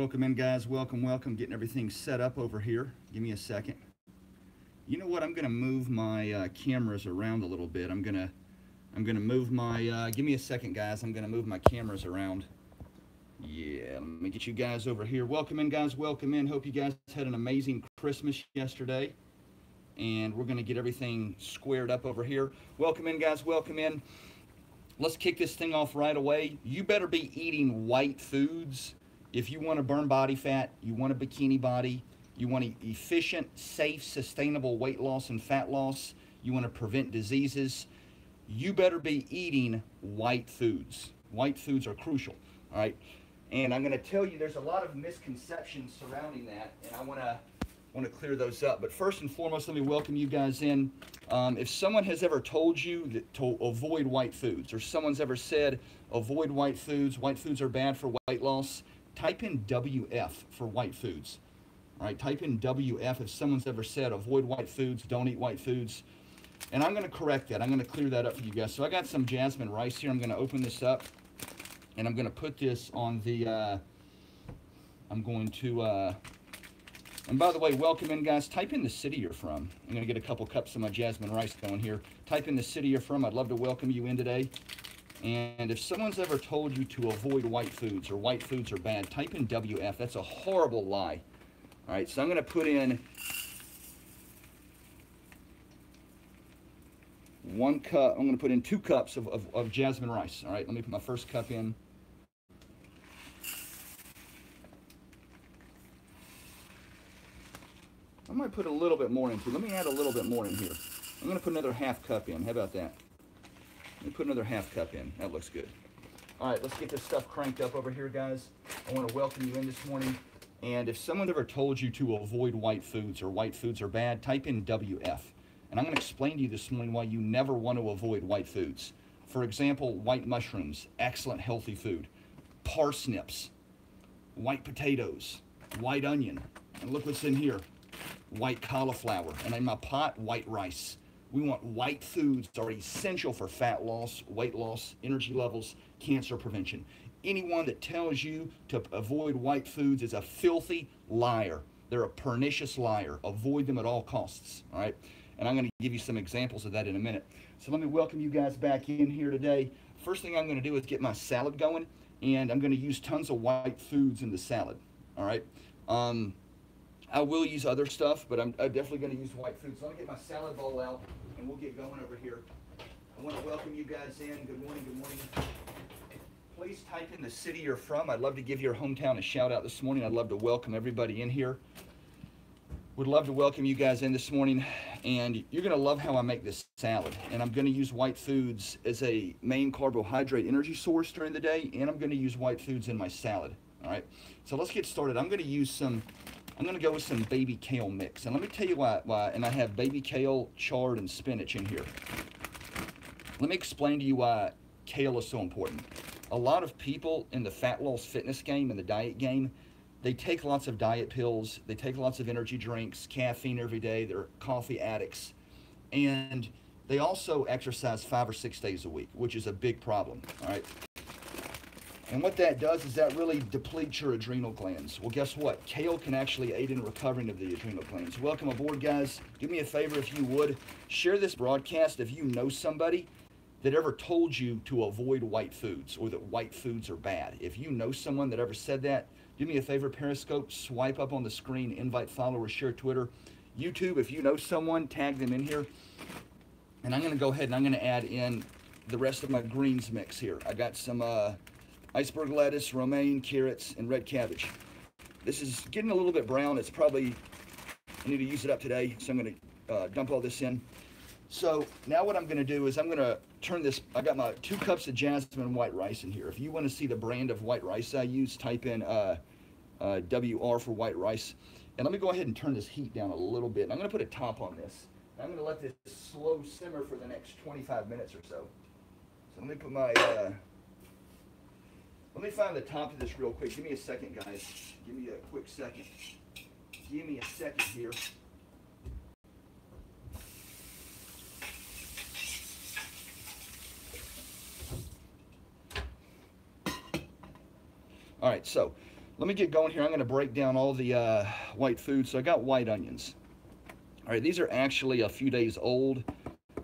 Welcome in, guys. Welcome, welcome. Getting everything set up over here. Give me a second. You know what? I'm gonna move my cameras around a little bit. I'm gonna move my. Give me a second, guys. I'm gonna move my cameras around. Yeah, let me get you guys over here. Welcome in, guys. Welcome in. Hope you guys had an amazing Christmas yesterday. And we're gonna get everything squared up over here. Welcome in, guys. Welcome in. Let's kick this thing off right away. You better be eating white foods. If you want to burn body fat, you want a bikini body, you want efficient, safe, sustainable weight loss and fat loss, you want to prevent diseases, you better be eating white foods. White foods are crucial, all right? And I'm going to tell you there's a lot of misconceptions surrounding that, and I want to clear those up. But first and foremost, let me welcome you guys in. If someone has ever told you that to avoid white foods, or someone's ever said avoid white foods are bad for weight loss, type in WF for white foods. All right, type in WF if someone's ever said avoid white foods, don't eat white foods. And I'm going to correct that. I'm going to clear that up for you guys. So I got some jasmine rice here. I'm going to open this up, and I'm going to put this on the, and by the way, welcome in, guys. Type in the city you're from. I'm going to get a couple cups of my jasmine rice going here. Type in the city you're from. I'd love to welcome you in today. And if someone's ever told you to avoid white foods or white foods are bad, type in WF. That's a horrible lie. All right, so I'm going to put in 1 cup. I'm going to put in 2 cups of jasmine rice. All right, let me put my first cup in. I might put a little bit more into. Let me add a little bit more in here. I'm going to put another ½ cup in. How about that? Let me put another ½ cup in. That looks good. All right, let's get this stuff cranked up over here, guys. I want to welcome you in this morning. And if someone ever told you to avoid white foods or white foods are bad, type in WF. And I'm going to explain to you this morning why you never want to avoid white foods. For example, white mushrooms, excellent healthy food. Parsnips, white potatoes, white onion. And look what's in here. White cauliflower. And in my pot, white rice. We want white foods that are essential for fat loss, weight loss, energy levels, cancer prevention. Anyone that tells you to avoid white foods is a filthy liar. They're a pernicious liar. Avoid them at all costs, all right? And I'm going to give you some examples of that in a minute. So let me welcome you guys back in here today. First thing I'm going to do is get my salad going, and I'm going to use tons of white foods in the salad, all right? I will use other stuff, but I'm definitely going to use white food. So let me get my salad bowl out, and we'll get going over here. I want to welcome you guys in. Good morning, good morning. Please type in the city you're from. I'd love to give your hometown a shout out this morning. I'd love to welcome everybody in here. Would love to welcome you guys in this morning, and you're going to love how I make this salad. And I'm going to use white foods as a main carbohydrate energy source during the day, and I'm going to use white foods in my salad. All right, so let's get started. I'm going to go with some baby kale mix. And let me tell you why, and I have baby kale, chard, and spinach in here. Let me explain to you why kale is so important. A lot of people in the fat loss fitness game and the diet game, they take lots of diet pills, they take lots of energy drinks, caffeine every day, they're coffee addicts, and they also exercise 5 or 6 days a week, which is a big problem, all right? And what that does is that really depletes your adrenal glands. Well, guess what? Kale can actually aid in recovering of the adrenal glands. Welcome aboard, guys. Do me a favor if you would. Share this broadcast if you know somebody that ever told you to avoid white foods or that white foods are bad. If you know someone that ever said that, do me a favor, Periscope, swipe up on the screen, invite followers, share Twitter. YouTube, if you know someone, tag them in here. And I'm going to go ahead and I'm going to add in the rest of my greens mix here. I got some iceberg lettuce, romaine, carrots, and red cabbage. This is getting a little bit brown. It's probably, I need to use it up today, so I'm going to dump all this in. So now what I'm going to do is I'm going to turn this, I got my 2 cups of jasmine white rice in here. If you want to see the brand of white rice I use, type in WR for white rice. And let me go ahead and turn this heat down a little bit. And I'm going to put a top on this. I'm going to let this slow simmer for the next 25 minutes or so. So let me put my, let me find the top of this real quick. Give me a second, guys. Give me a quick second. Give me a second here. All right, so let me get going here. I'm going to break down all the white foods. So I got white onions. All right, these are actually a few days old.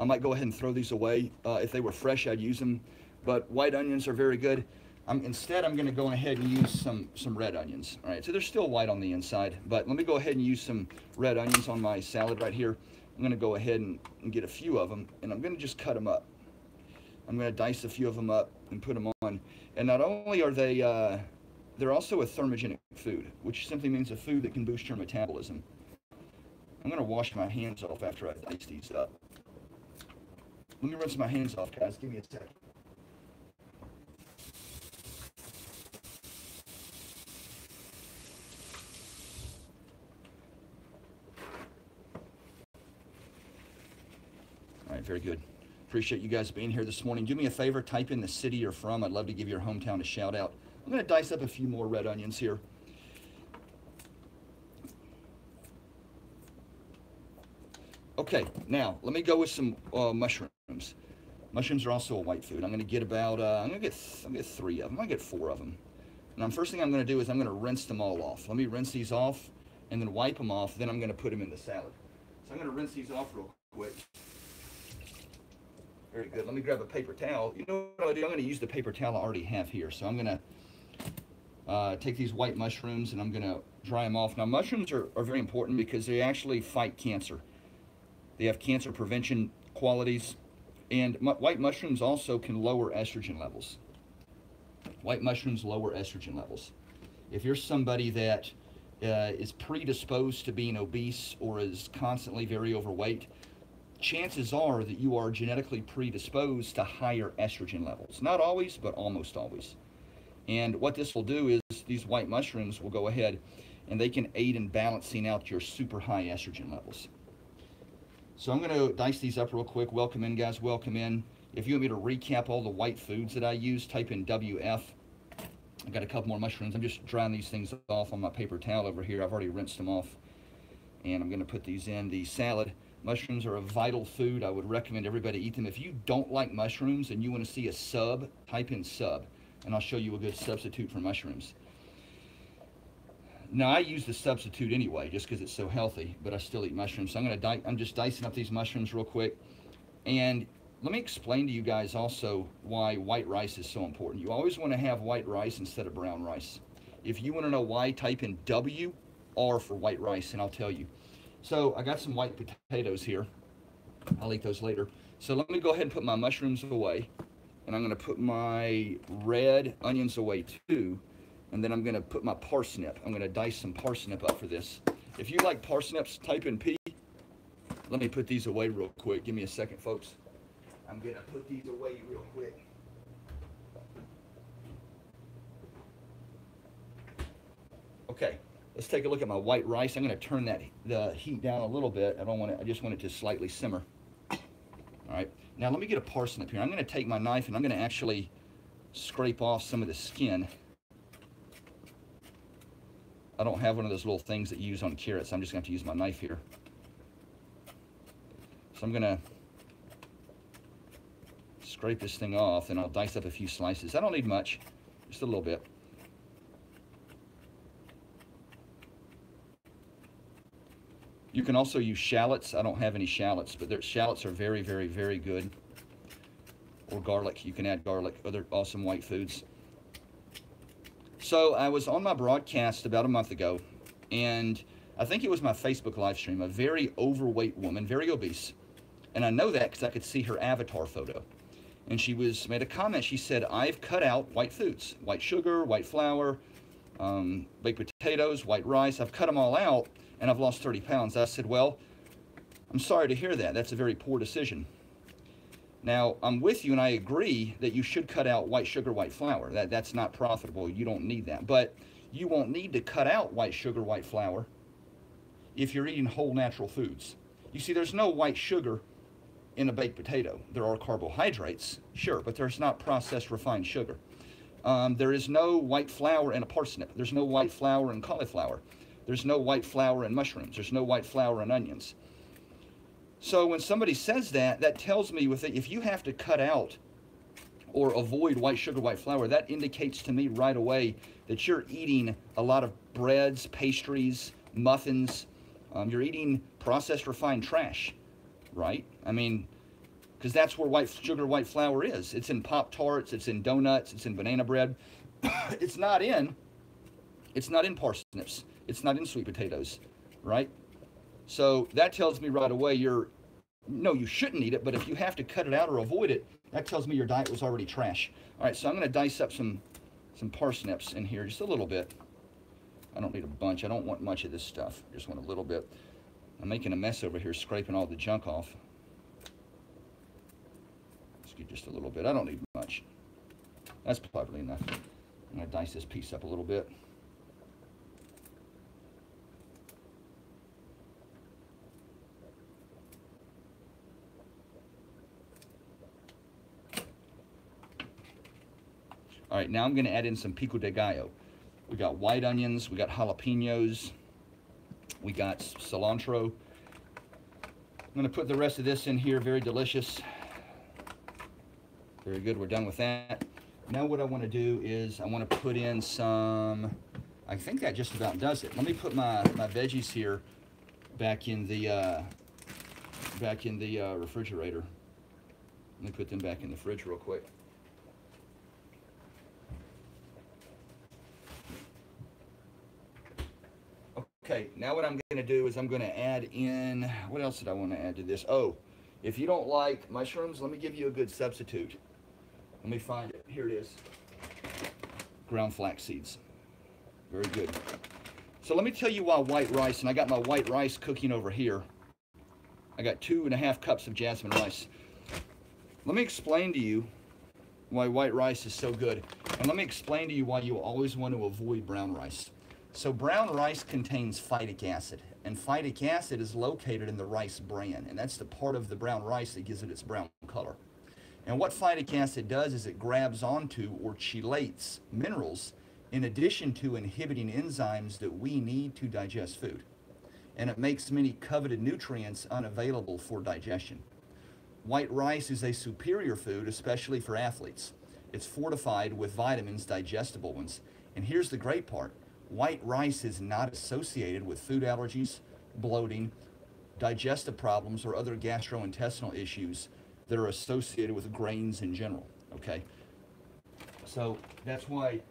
I might go ahead and throw these away. If they were fresh, I'd use them. But white onions are very good. Instead, I'm going to go ahead and use some red onions. All right, so they're still white on the inside, but let me go ahead and use some red onions on my salad right here. I'm going to go ahead and get a few of them, and I'm going to just cut them up. I'm going to dice a few of them up and put them on. And not only are they, they're also a thermogenic food, which simply means a food that can boost your metabolism. I'm going to wash my hands off after I dice these up. Let me rinse my hands off, guys. Give me a second. All right, very good. Appreciate you guys being here this morning. Do me a favor, type in the city you're from. I'd love to give your hometown a shout out. I'm going to dice up a few more red onions here. Okay, now let me go with some mushrooms. Mushrooms are also a white food. I'm going to get about, I'm going to get 3 of them. I'm going to get 4 of them. And first thing I'm going to do is I'm going to rinse them all off. Let me rinse these off and then wipe them off. Then I'm going to put them in the salad. So I'm going to rinse these off real quick. Very good. Let me grab a paper towel. You know what I'll do? I'm going to use the paper towel I already have here. So I'm going to take these white mushrooms and I'm going to dry them off. Now, mushrooms are very important because they actually fight cancer. They have cancer prevention qualities. And white mushrooms also can lower estrogen levels. White mushrooms lower estrogen levels. If you're somebody that is predisposed to being obese or is constantly very overweight, chances are that you are genetically predisposed to higher estrogen levels. Not always, but almost always. And what this will do is these white mushrooms will go ahead and they can aid in balancing out your super high estrogen levels. So I'm going to dice these up real quick. Welcome in, guys. Welcome in. If you want me to recap all the white foods that I use, type in WF. I've got a couple more mushrooms. I'm just drying these things off on my paper towel over here. I've already rinsed them off. And I'm going to put these in the salad. Mushrooms are a vital food. I would recommend everybody eat them. If you don't like mushrooms and you want to see a sub, type in sub. And I'll show you a good substitute for mushrooms. Now, I use the substitute anyway, just because it's so healthy, but I still eat mushrooms. So I'm just dicing up these mushrooms real quick. And let me explain to you guys also why white rice is so important. You always want to have white rice instead of brown rice. If you want to know why, type in WR for white rice, and I'll tell you. So I got some white potatoes here. I'll eat those later. So let me go ahead and put my mushrooms away. And I'm going to put my red onions away too. And then I'm going to put my parsnip. I'm going to dice some parsnip up for this. If you like parsnips, type in P. Let me put these away real quick. Give me a second, folks. I'm going to put these away real quick. Okay, let's take a look at my white rice. I'm going to turn the heat down a little bit. I just want it to slightly simmer. All right, now let me get a parsnip here. I'm going to take my knife and I'm going to actually scrape off some of the skin. I don't have one of those little things that you use on carrots. I'm just going to have to use my knife here. So I'm going to scrape this thing off, and I'll dice up a few slices. I don't need much, just a little bit. You can also use shallots. I don't have any shallots, but shallots are very, very, very good. Or garlic. You can add garlic, other awesome white foods. So I was on my broadcast about a month ago, and I think it was my Facebook live stream, a very overweight woman, very obese. And I know that because I could see her avatar photo. And she made a comment. She said, I've cut out white foods, white sugar, white flour, baked potatoes, white rice. I've cut them all out, and I've lost 30 pounds. I said, well, I'm sorry to hear that. That's a very poor decision. Now, I'm with you, and I agree that you should cut out white sugar, white flour. That's not profitable. You don't need that. But you won't need to cut out white sugar, white flour if you're eating whole natural foods. You see, there's no white sugar in a baked potato. There are carbohydrates, sure, but there's not processed refined sugar. There is no white flour in a parsnip. There's no white flour in cauliflower. There's no white flour in mushrooms. There's no white flour in onions. So when somebody says that, that tells me if you have to cut out or avoid white sugar, white flour, that indicates to me right away that you're eating a lot of breads, pastries, muffins. You're eating processed refined trash, right? I mean, because that's where white sugar, white flour is. It's in Pop-Tarts, it's in donuts, it's in banana bread. It's not in parsnips. It's not in sweet potatoes, right? So that tells me right away no, you shouldn't eat it, but if you have to cut it out or avoid it, that tells me your diet was already trash. All right, so I'm going to dice up some parsnips in here, just a little bit. I don't need a bunch. I don't want much of this stuff. I just want a little bit. I'm making a mess over here, scraping all the junk off. Let's get just a little bit. I don't need much. That's probably enough. I'm going to dice this piece up a little bit. All right, now I'm going to add in some pico de gallo. We got white onions, we got jalapenos, we got cilantro. I'm going to put the rest of this in here, very delicious. Very good, we're done with that. Now what I want to do is I want to put in some, I think that just about does it. Let me put my veggies here back in the refrigerator. Let me put them back in the fridge real quick. Okay, now what I'm going to do is I'm going to add in, what else did I want to add to this? Oh, if you don't like mushrooms, let me give you a good substitute. Let me find it. Here it is. Ground flax seeds. Very good. So let me tell you why white rice, and I got my white rice cooking over here. I got 2.5 cups of jasmine rice. Let me explain to you why white rice is so good. And let me explain to you why you always want to avoid brown rice. So brown rice contains phytic acid, and phytic acid is located in the rice bran, and that's the part of the brown rice that gives it its brown color. And what phytic acid does is it grabs onto or chelates minerals in addition to inhibiting enzymes that we need to digest food. And it makes many coveted nutrients unavailable for digestion. White rice is a superior food, especially for athletes. It's fortified with vitamins, digestible ones. And here's the great part. White rice is not associated with food allergies, bloating, digestive problems, or other gastrointestinal issues that are associated with grains in general, okay? So that's why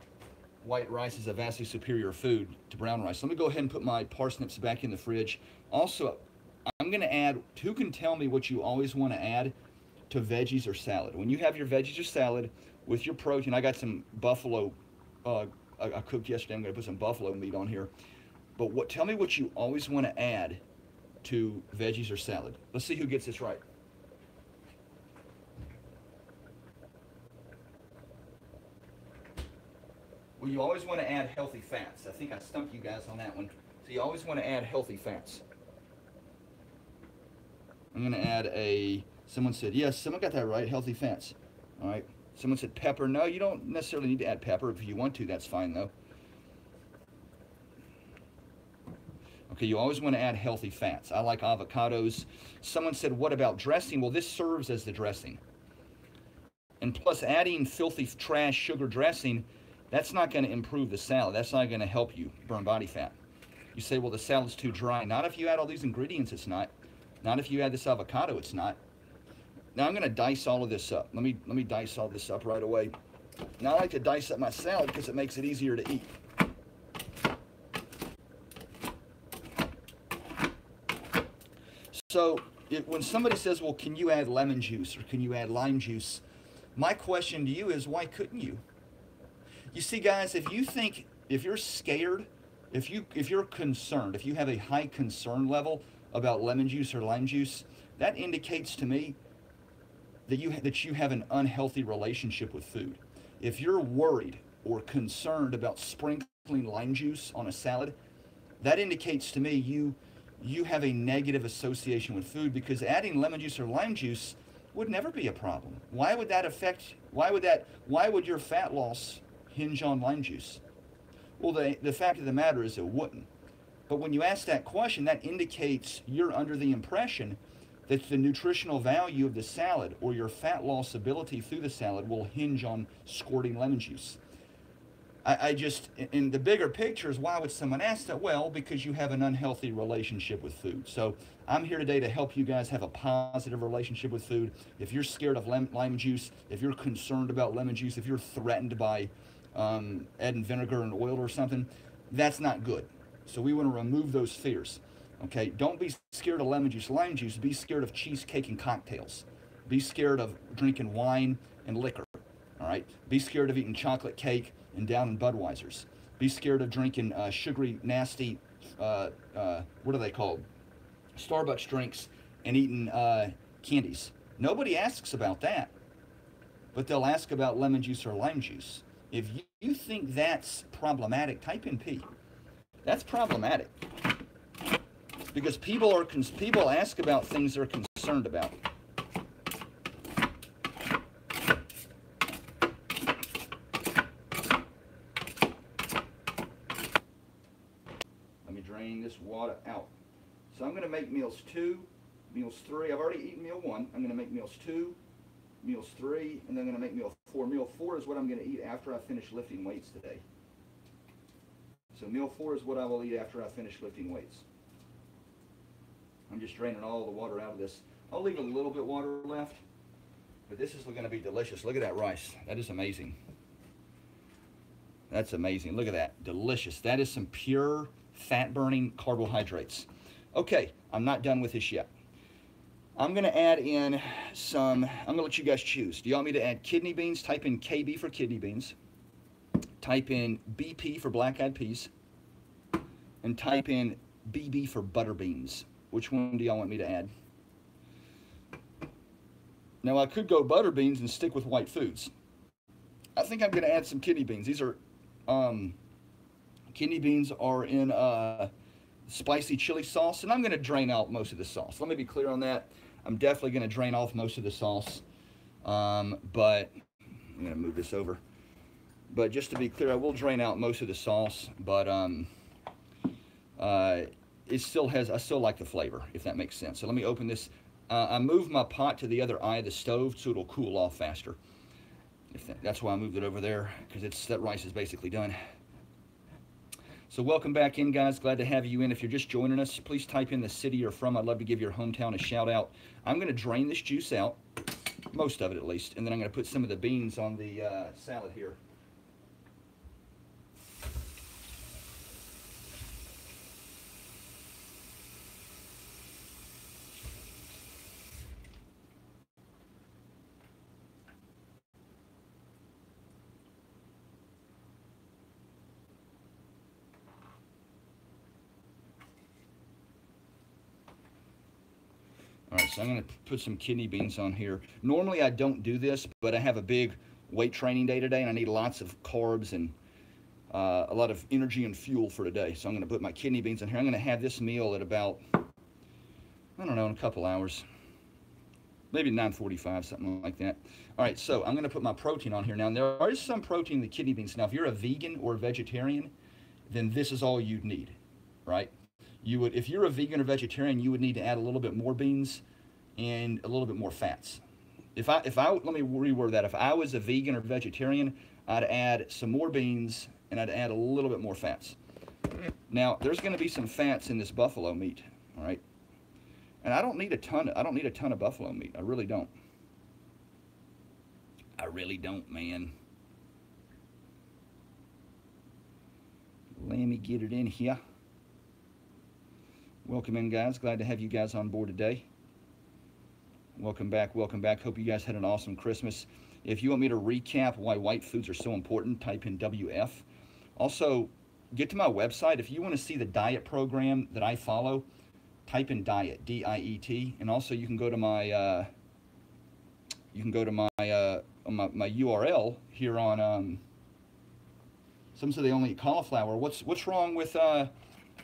white rice is a vastly superior food to brown rice. Let me go ahead and put my parsnips back in the fridge. Also, I'm gonna add, who can tell me what you always wanna add to veggies or salad? When you have your veggies or salad with your protein, I got some buffalo, I cooked yesterday. I'm going to put some buffalo meat on here. But tell me what you always want to add to veggies or salad. Let's see who gets this right. Well, you always want to add healthy fats. I think I stumped you guys on that one. So you always want to add healthy fats. I'm going to add someone said, yes, someone got that right, healthy fats. All right. Someone said pepper. No, you don't necessarily need to add pepper. If you want to, that's fine, though. Okay, you always want to add healthy fats. I like avocados. Someone said, what about dressing? Well, this serves as the dressing. And plus, adding filthy trash sugar dressing, that's not going to improve the salad. That's not going to help you burn body fat. You say, well, the salad's too dry. Not if you add all these ingredients, it's not. Not if you add this avocado, it's not. Now I'm going to dice all of this up. Let me dice all this up right away. Now I like to dice up my salad because it makes it easier to eat. So when somebody says, well, can you add lemon juice or can you add lime juice? My question to you is, why couldn't you? You see, guys, if you're scared, if you're concerned, if you have a high concern level about lemon juice or lime juice, that indicates to me that you have an unhealthy relationship with food. If you're worried or concerned about sprinkling lime juice on a salad, that indicates to me you have a negative association with food, because adding lemon juice or lime juice would never be a problem. Why would your fat loss hinge on lime juice? Well, the fact of the matter is it wouldn't. But when you ask that question, that indicates you're under the impression that the nutritional value of the salad or your fat loss ability through the salad will hinge on squirting lemon juice. I just, in the bigger picture is, why would someone ask that? Well, because you have an unhealthy relationship with food. So I'm here today to help you guys have a positive relationship with food. If you're scared of lime juice, if you're concerned about lemon juice, if you're threatened by adding vinegar and oil or something, that's not good. So we want to remove those fears. Okay, don't be scared of lemon juice. Lime juice, be scared of cheesecake and cocktails. Be scared of drinking wine and liquor. All right, be scared of eating chocolate cake and down in Budweiser's. Be scared of drinking sugary, nasty, what are they called? Starbucks drinks and eating candies. Nobody asks about that, but they'll ask about lemon juice or lime juice. If you think that's problematic, type in P. That's problematic because people ask about things they're concerned about. This water out. So I'm going to make meals 2, meals 3. I've already eaten meal 1. I'm going to make meals 2, meals 3, and then I'm going to make meal 4. Meal 4 is what I'm going to eat after I finish lifting weights today. So meal 4 is what I will eat after I finish lifting weights. I'm just draining all the water out of this. I'll leave a little bit of water left, but this is going to be delicious. Look at that rice. That is amazing. That's amazing. Look at that. Delicious. That is some pure fat-burning carbohydrates. Okay, I'm not done with this yet. I'm going to add in some, I'm going to let you guys choose. Do you want me to add kidney beans? Type in KB for kidney beans. Type in BP for black-eyed peas. And type in BB for butter beans. Which one do y'all want me to add? Now, I could go butter beans and stick with white foods. I think I'm going to add some kidney beans. These are, kidney beans are in spicy chili sauce, and I'm going to drain out most of the sauce. Let me be clear on that. I'm definitely going to drain off most of the sauce, but I'm going to move this over. But just to be clear, I will drain out most of the sauce, but it still has, I still like the flavor, if that makes sense. So let me open this. I moved my pot to the other eye of the stove so it'll cool off faster. That's why I moved it over there, because that rice is basically done. So welcome back in, guys. Glad to have you in. If you're just joining us, please type in the city you're from. I'd love to give your hometown a shout out. I'm going to drain this juice out, most of it at least, and then I'm going to put some of the beans on the salad here. All right, so I'm going to put some kidney beans on here. Normally I don't do this, but I have a big weight training day today, and I need lots of carbs and a lot of energy and fuel for today. So I'm going to put my kidney beans in here. I'm going to have this meal at about, I don't know, in a couple hours. Maybe 9:45, something like that. All right, so I'm going to put my protein on here. Now, there is some protein in the kidney beans. Now, if you're a vegan or a vegetarian, then this is all you'd need, right? You would, if you're a vegan or vegetarian, you would need to add a little bit more beans and a little bit more fats. If I let me reword that. If I was a vegan or vegetarian, I'd add some more beans and I'd add a little bit more fats. Now, there's going to be some fats in this buffalo meat, all right? And I don't need a ton of buffalo meat. I really don't. I really don't, man. Let me get it in here. Welcome in, guys. Glad to have you guys on board today. Welcome back. Welcome back. Hope you guys had an awesome Christmas. If you want me to recap why white foods are so important, type in WF. Also, get to my website. If you want to see the diet program that I follow, type in diet, D-I-E-T. And also, you can go to my my URL here on. Some say they only eat cauliflower. What's wrong with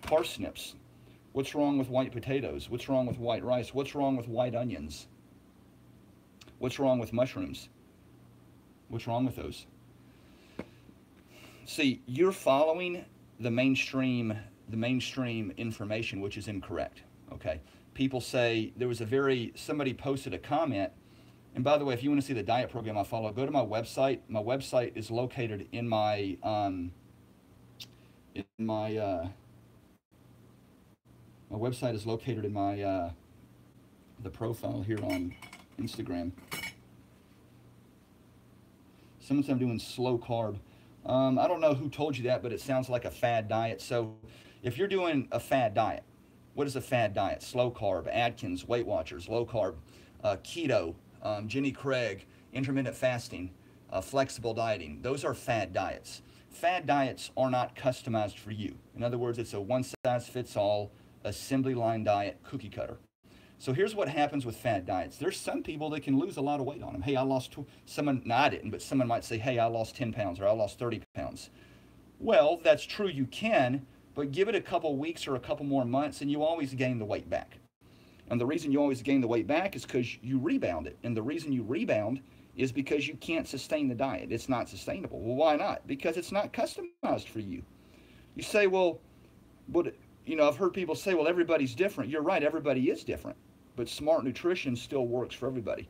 parsnips? What's wrong with white potatoes? What's wrong with white rice? What's wrong with white onions? What's wrong with mushrooms? What's wrong with those? See, you're following the mainstream information, which is incorrect. Okay, people say, somebody posted a comment, and by the way, if you want to see the diet program I follow, go to my website. My website is located in my, my website is located in my, the profile here on Instagram. Someone said I'm doing slow carb. I don't know who told you that, but it sounds like a fad diet. So if you're doing a fad diet, what is a fad diet? Slow carb, Atkins, Weight Watchers, low carb, keto, Jenny Craig, intermittent fasting, flexible dieting. Those are fad diets. Fad diets are not customized for you. In other words, it's a one-size-fits-all assembly line diet, cookie cutter. So here's what happens with fad diets. There's some people that can lose a lot of weight on them. Hey, I lost, no, I didn't, but someone might say, hey, I lost 10 pounds or I lost 30 pounds. Well, that's true, you can, but give it a couple weeks or a couple more months and you always gain the weight back. And the reason you always gain the weight back is because you rebound it. And the reason you rebound is because you can't sustain the diet. It's not sustainable. Well, why not? Because it's not customized for you. You say, well, but, you know, I've heard people say, well, everybody's different. You're right, everybody is different. But smart nutrition still works for everybody,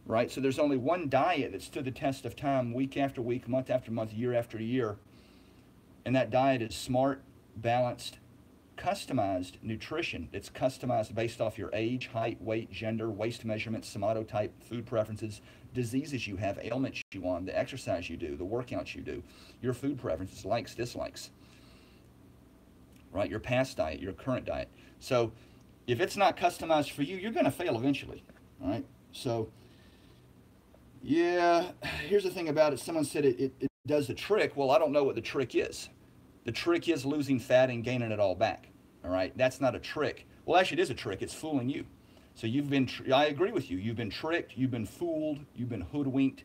right? So there's only one diet that stood the test of time week after week, month after month, year after year. And that diet is smart, balanced, customized nutrition. It's customized based off your age, height, weight, gender, waist measurements, somatotype, food preferences, diseases you have, ailments you want, the exercise you do, the workouts you do, your food preferences, likes, dislikes, right? Your past diet, your current diet. So if it's not customized for you, you're going to fail eventually, all right? So, yeah, here's the thing about it. Someone said it does the trick. Well, I don't know what the trick is. The trick is losing fat and gaining it all back, all right? That's not a trick. Well, actually, it is a trick. It's fooling you. So you've been, I agree with you. You've been tricked. You've been fooled. You've been hoodwinked.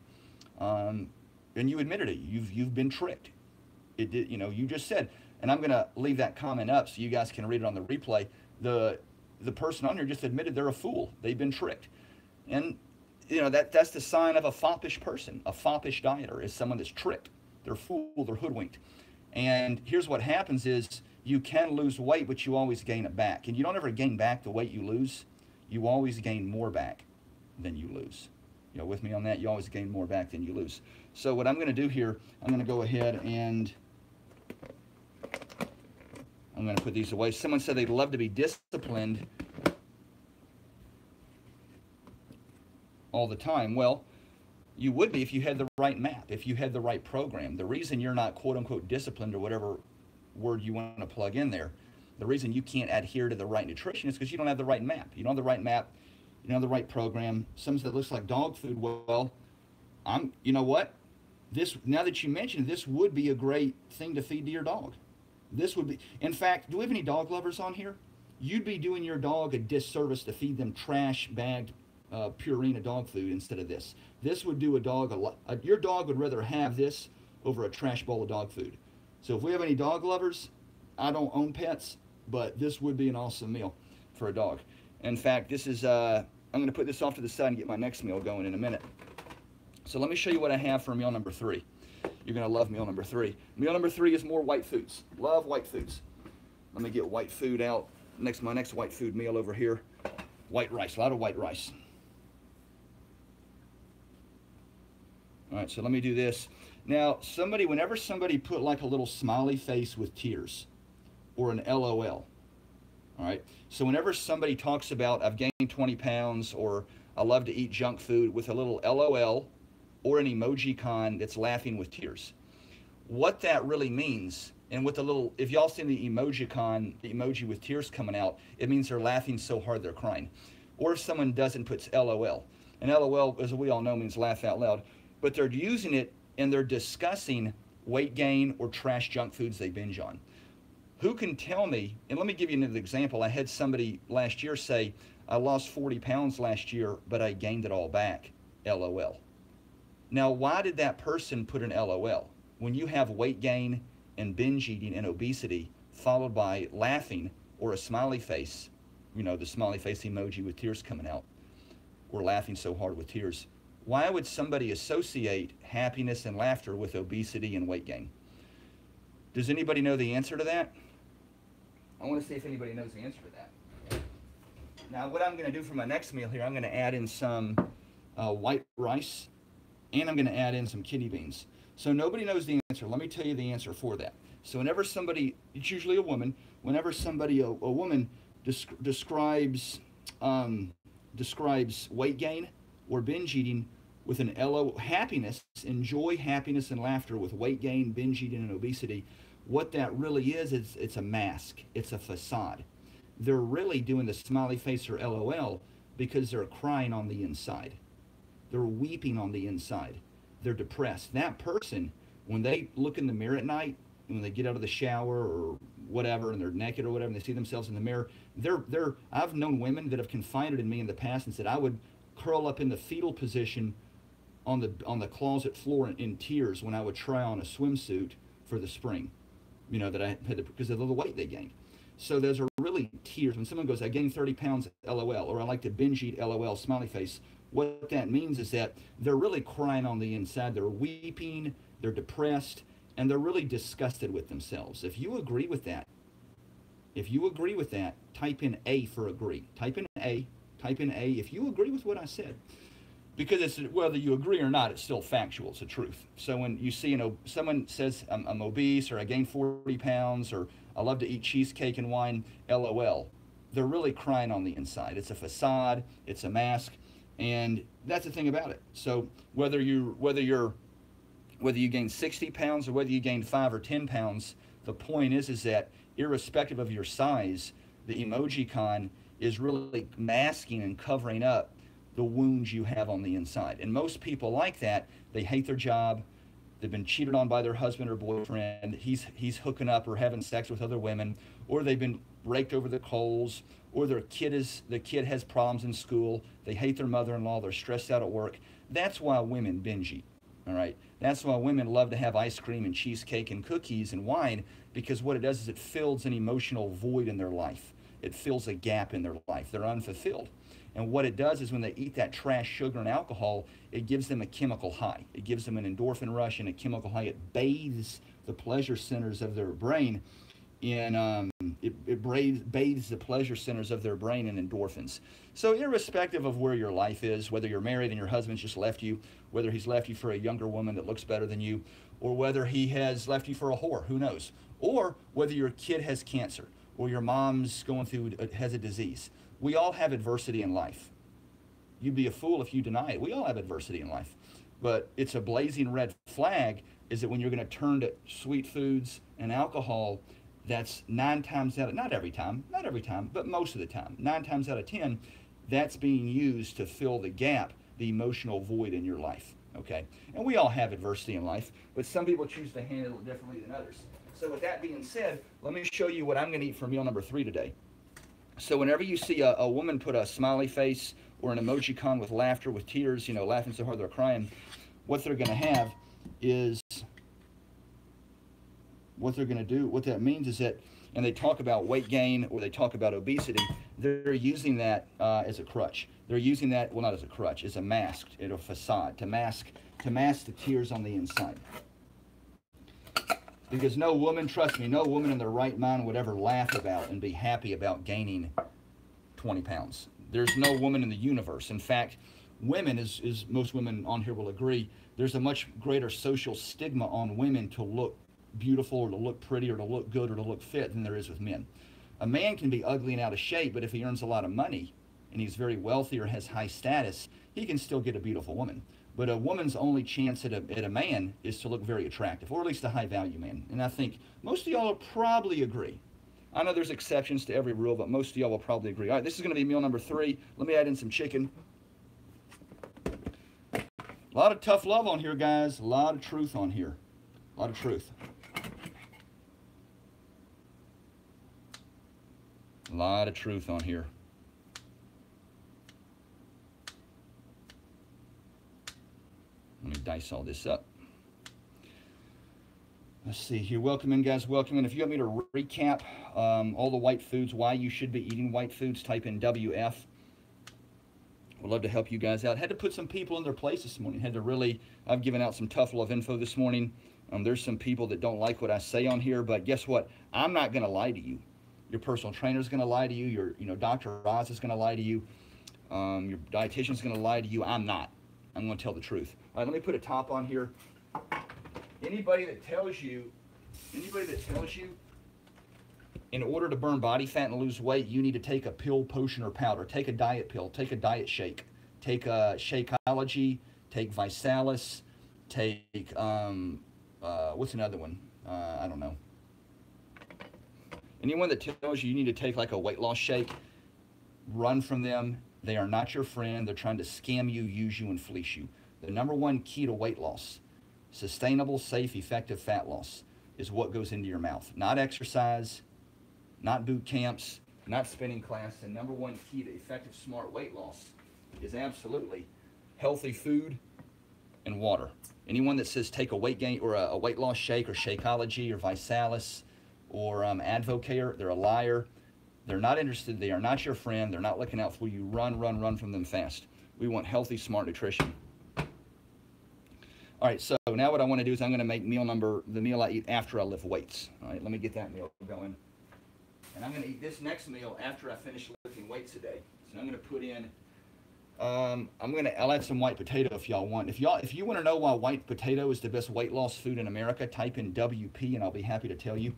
And you admitted it. You've been tricked. It did, you know, you just said, and I'm going to leave that comment up so you guys can read it on the replay. The person on here just admitted they're a fool. They've been tricked. And, you know, that's the sign of a foppish person. A foppish dieter is someone that's tricked. They're fooled, they're hoodwinked. And here's what happens is you can lose weight, but you always gain it back. And you don't ever gain back the weight you lose. You always gain more back than you lose. You know, with me on that, you always gain more back than you lose. So what I'm going to do here, I'm going to go ahead and I'm going to put these away. Someone said they'd love to be disciplined all the time. Well, you would be if you had the right map, if you had the right program. The reason you're not quote-unquote disciplined, or whatever word you want to plug in there, the reason you can't adhere to the right nutrition is because you don't have the right map. You don't have the right map. You don't have the right program. Something that looks like dog food. Well, you know what? Now that you mentioned, this would be a great thing to feed to your dog. This would be, in fact, do we have any dog lovers on here? You'd be doing your dog a disservice to feed them trash bagged Purina dog food instead of this. This would do a dog a lot. Your dog would rather have this over a trash bowl of dog food. So if we have any dog lovers, I don't own pets, but this would be an awesome meal for a dog. In fact, this is, I'm going to put this off to the side and get my next meal going in a minute. So let me show you what I have for meal number 3. You're going to love meal number 3. Meal number 3 is more white foods. Love white foods. Let me get white food out. My next white food meal over here. White rice. A lot of white rice. All right, so let me do this. Now, whenever somebody put like a little smiley face with tears or an LOL, all right? So whenever somebody talks about, I've gained 20 pounds or I love to eat junk food with a little LOL or an emoji-con that's laughing with tears. What that really means, and with the little, if y'all seen the emoji-con, the emoji with tears coming out, it means they're laughing so hard they're crying. Or if someone doesn't put LOL. And LOL, as we all know, means laugh out loud. But they're using it and they're discussing weight gain or trash junk foods they binge on. Who can tell me, and let me give you another example. I had somebody last year say, I lost 40 pounds last year, but I gained it all back, LOL. Now, why did that person put an LOL? When you have weight gain and binge eating and obesity, followed by laughing or a smiley face, you know, the smiley face emoji with tears coming out, or laughing so hard with tears, why would somebody associate happiness and laughter with obesity and weight gain? Does anybody know the answer to that? I want to see if anybody knows the answer to that. Now, what I'm going to do for my next meal here, I'm going to add in some white rice, and I'm going to add in some kidney beans. So nobody knows the answer. Let me tell you the answer for that. So whenever somebody, it's usually a woman, whenever somebody, a woman describes describes weight gain or binge eating with an LO, happiness, enjoy happiness and laughter with weight gain, binge eating, and obesity, what that really is, it's a mask. It's a facade. They're really doing the smiley face or LOL because they're crying on the inside. They're weeping on the inside. They're depressed. That person, when they look in the mirror at night, when they get out of the shower or whatever, and they're naked or whatever, and they see themselves in the mirror, I've known women that have confided in me in the past and said I would curl up in the fetal position on the closet floor in tears when I would try on a swimsuit for the spring, that I had because of the weight they gained. So those are really tears. When someone goes, I gained 30 pounds, LOL, or I like to binge eat, LOL, smiley face, what that means is that they're really crying on the inside. They're weeping, they're depressed, and they're really disgusted with themselves. If you agree with that, type in A for agree. Type in A if you agree with what I said. Because it's, whether you agree or not, it's still factual. It's the truth. So when you see, someone says I'm obese, or I gained 40 pounds, or I love to eat cheesecake and wine, LOL, they're really crying on the inside. It's a facade. It's a mask, and that's the thing about it. So whether you gain 60 pounds or whether you gain 5 or 10 pounds, the point is that irrespective of your size, the emoji con is really masking and covering up the wounds you have on the inside. And most people like that, they hate their job, they've been cheated on by their husband or boyfriend, he's hooking up or having sex with other women, or they've been raked over the coals, or the kid has problems in school, they hate their mother-in-law, they're stressed out at work. That's why women binge eat. All right, that's why women love to have ice cream and cheesecake and cookies and wine, because what it does is it fills an emotional void in their life. It fills a gap in their life. They're unfulfilled. And what it does is when they eat that trash sugar and alcohol, it gives them a chemical high. It gives them an endorphin rush and a chemical high. It bathes the pleasure centers of their brain bathes the pleasure centers of their brain in endorphins. So irrespective of where your life is, whether you're married and your husband's just left you, whether he's left you for a younger woman that looks better than you, or whether he has left you for a whore, who knows? Or whether your kid has cancer, or your mom's has a disease. We all have adversity in life. You'd be a fool if you deny it. We all have adversity in life. But it's a blazing red flag is that when you're going to turn to sweet foods and alcohol, that's 9 times out of, not every time, but most of the time, 9 times out of 10, that's being used to fill the gap, the emotional void in your life, okay? And we all have adversity in life, but some people choose to handle it differently than others. So with that being said, let me show you what I'm going to eat for meal number 3 today. So whenever you see a woman put a smiley face or an emoji con with laughter, with tears, laughing so hard they're crying, what they're going to have is, what they're going to do, what that means is that, and they talk about weight gain or they talk about obesity, they're using that as a crutch. They're using that, well, not as a crutch, as a mask, a facade, to mask the tears on the inside. Because no woman, trust me, no woman in their right mind would ever laugh about and be happy about gaining 20 pounds. There's no woman in the universe. In fact, women, as most women on here will agree, there's a much greater social stigma on women to look beautiful or to look pretty or to look good or to look fit than there is with men. A man can be ugly and out of shape, but if he earns a lot of money and he's very wealthy or has high status, he can still get a beautiful woman. But a woman's only chance at a man is to look very attractive, or at least a high-value man. And I think most of y'all will probably agree. I know there's exceptions to every rule, but most of y'all will probably agree. All right, this is going to be meal number 3. Let me add in some chicken. A lot of tough love on here, guys. A lot of truth on here. A lot of truth. A lot of truth on here. Let me dice all this up. Let's see here. Welcome in, guys. Welcome in. If you want me to recap all the white foods, why you should be eating white foods, type in WF. Would love to help you guys out. Had to put some people in their place this morning. I've given out some tough love info this morning. There's some people that don't like what I say on here, but guess what? I'm not going to lie to you. Your personal trainer is going to lie to you. Your Dr. Oz is going to lie to you. Your dietitian is going to lie to you. I'm not. I'm going to tell the truth. All right, let me put a top on here. Anybody that tells you in order to burn body fat and lose weight, you need to take a pill, potion, or powder. Take a diet pill. Take a diet shake. Take a Shakeology. Take Visalis. Take, what's another one? I don't know. Anyone that tells you you need to take like a weight loss shake, run from them. They are not your friend. They're trying to scam you, use you, and fleece you. The number one key to weight loss, sustainable, safe, effective fat loss, is what goes into your mouth. Not exercise, not boot camps, not spinning class. The number one key to effective, smart weight loss is absolutely healthy food and water. Anyone that says take a weight gain or a weight loss shake or Shakeology or Visalis or Advocare, they're a liar. They're not interested. They are not your friend. They're not looking out for you. Run, run, run from them fast. We want healthy, smart nutrition. All right, so now what I want to do is I'm going to make the meal I eat after I lift weights. All right, let me get that meal going. And I'm going to eat this next meal after I finish lifting weights today. So I'm going to put in, I'll add some white potato if y'all want. If you want to know why white potato is the best weight loss food in America, type in WP and I'll be happy to tell you.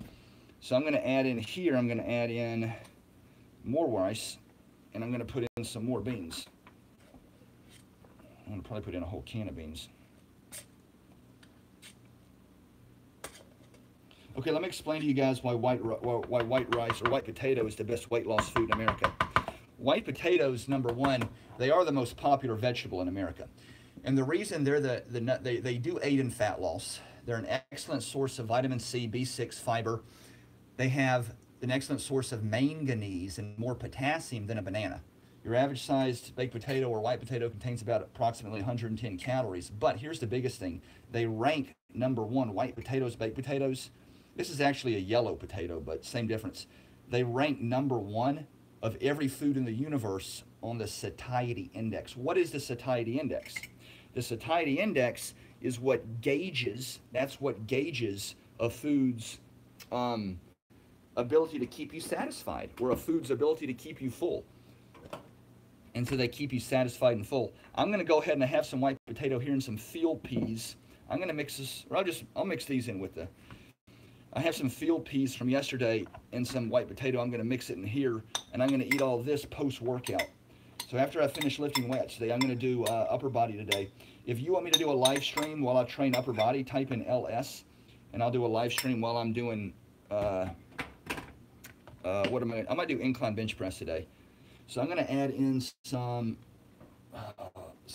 So I'm going to add in here, I'm going to add in more rice, and I'm going to put in some more beans. I'm going to probably put in a whole can of beans. Okay, let me explain to you guys why white rice or white potato is the best weight loss food in America. White potatoes, number one, they are the most popular vegetable in America. And the reason they do aid in fat loss. They're an excellent source of vitamin C, B6, fiber. They have an excellent source of manganese and more potassium than a banana. Your average sized baked potato or white potato contains about approximately 110 calories. But here's the biggest thing. They rank number one, white potatoes, baked potatoes. This is actually a yellow potato, but same difference. They rank number one of every food in the universe on the satiety index. What is the satiety index? The satiety index is what gauges, a food's ability to keep you satisfied, or a food's ability to keep you full. And so they keep you satisfied and full. I'm going to go ahead and have some white potato here and some field peas. I'm going to mix this, or I'll mix these in with I have some field peas from yesterday and some white potato. I'm going to mix it in here, and I'm going to eat all this post-workout. So after I finish lifting weights today, I'm going to do upper body today. If you want me to do a live stream while I train upper body, type in LS, and I'll do a live stream while I'm doing, I might do incline bench press today. So I'm going to add in some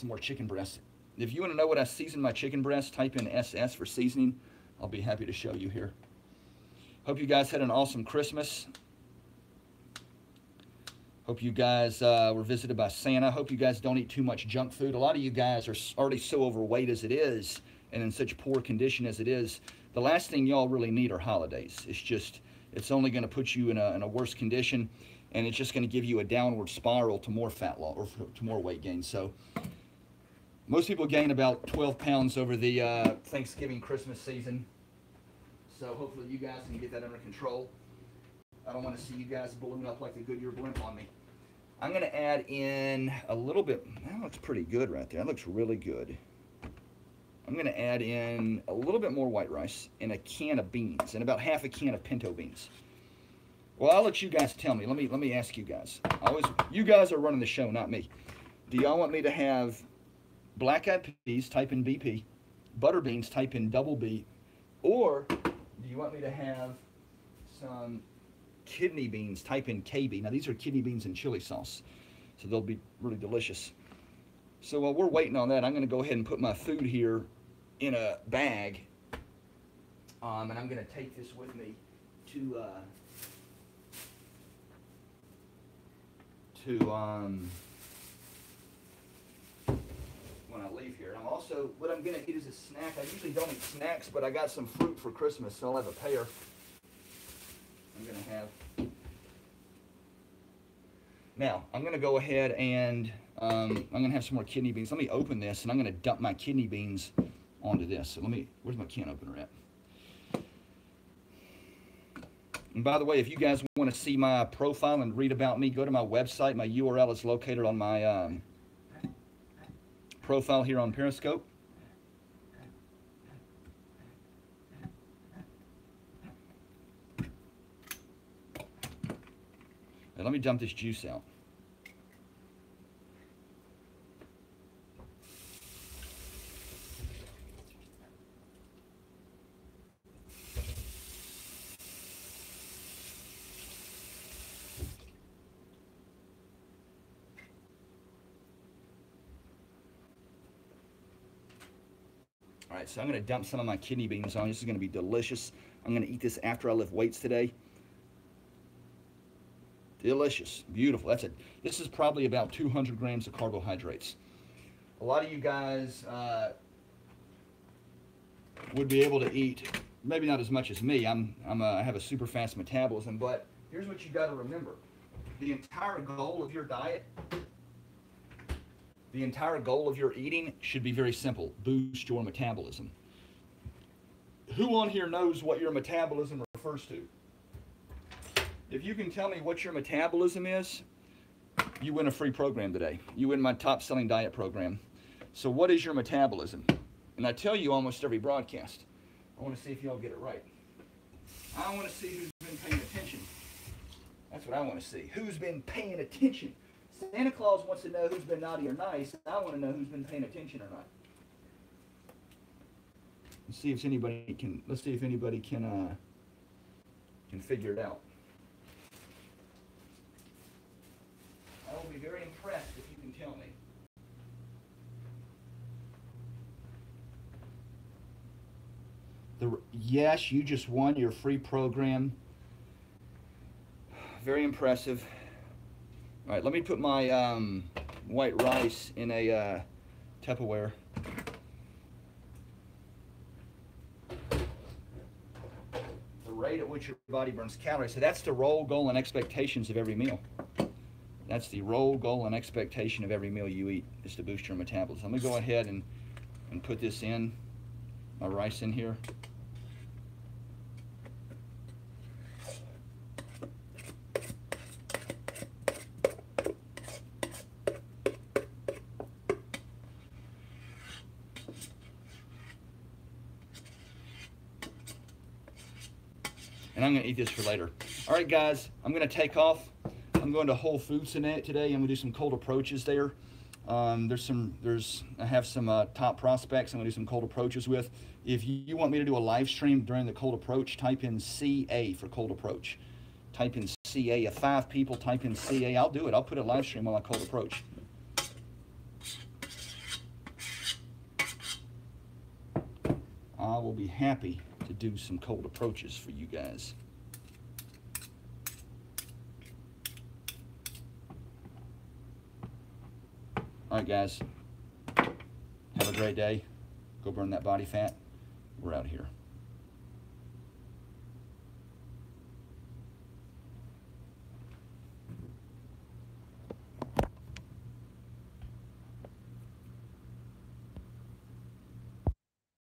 more chicken breast. If you want to know what I season my chicken breast, type in SS for seasoning. I'll be happy to show you here. Hope you guys had an awesome Christmas. Hope you guys were visited by Santa. Hope you guys don't eat too much junk food. A lot of you guys are already so overweight as it is and in such poor condition as it is. The last thing y'all really need are holidays. It's only going to put you in a worse condition, and it's just going to give you a downward spiral to more fat loss or to more weight gain. So most people gain about 12 pounds over the Thanksgiving, Christmas season. So hopefully you guys can get that under control. I don't want to see you guys balloon up like the Goodyear blimp on me. I'm going to add in a little bit. That looks pretty good right there. That looks really good. I'm going to add in a little bit more white rice and a can of beans and about half a can of pinto beans. Well, I'll let you guys tell me. Let me ask you guys. You guys are running the show, not me. Do y'all want me to have black-eyed peas, type in BP, butter beans, type in double B, or do you want me to have some kidney beans, type in KB? Now, these are kidney beans and chili sauce, so they'll be really delicious. So while we're waiting on that, I'm going to go ahead and put my food here in a bag, and I'm going to take this with me to when I leave here. I'm also, what I'm going to eat is a snack. I usually don't eat snacks, but I got some fruit for Christmas, so I'll have a pear. I'm going to have. Now, I'm going to go ahead and I'm going to have some more kidney beans. Let me open this, and I'm going to dump my kidney beans onto this. So where's my can opener at? And by the way, if you guys want want to see my profile and read about me, go to my website. My URL is located on my profile here on Periscope. Now, let me dump this juice out. All right, so I'm going to dump some of my kidney beans on. This is going to be delicious. I'm going to eat this after I lift weights today. Delicious, beautiful. This is probably about 200 grams of carbohydrates. A lot of you guys would be able to eat, maybe not as much as me. I have a super fast metabolism, but here's what you got to remember: the entire goal of your diet, the entire goal of your eating should be very simple: boost your metabolism. Who on here knows what your metabolism refers to? If you can tell me what your metabolism is, you win a free program today. You win my top selling diet program. So what is your metabolism? And I tell you almost every broadcast. I want to see if y'all get it right. I want to see who's been paying attention. That's what I want to see. Who's been paying attention? Santa Claus wants to know who's been naughty or nice. I want to know who's been paying attention or not. Let's see if anybody can. Let's see if anybody can figure it out. I will be very impressed if you can tell me. Yes, you just won your free program. Very impressive. All right, let me put my white rice in a Tupperware. The rate at which your body burns calories. So that's the role, goal, and expectations of every meal. That's the role, goal, and expectation of every meal you eat, is to boost your metabolism. Let me go ahead and put this in, my rice in here. And I'm going to eat this for later. All right, guys, I'm going to take off. I'm going to Whole Foods today. I'm going to do some cold approaches there. I have some top prospects I'm going to do some cold approaches with. If you want me to do a live stream during the cold approach, type in CA for cold approach. Type in CA. 5 people type in CA. I'll do it. I'll put a live stream while I cold approach. I will be happy to do some cold approaches for you guys. All right, guys, have a great day. Go burn that body fat. We're out of here.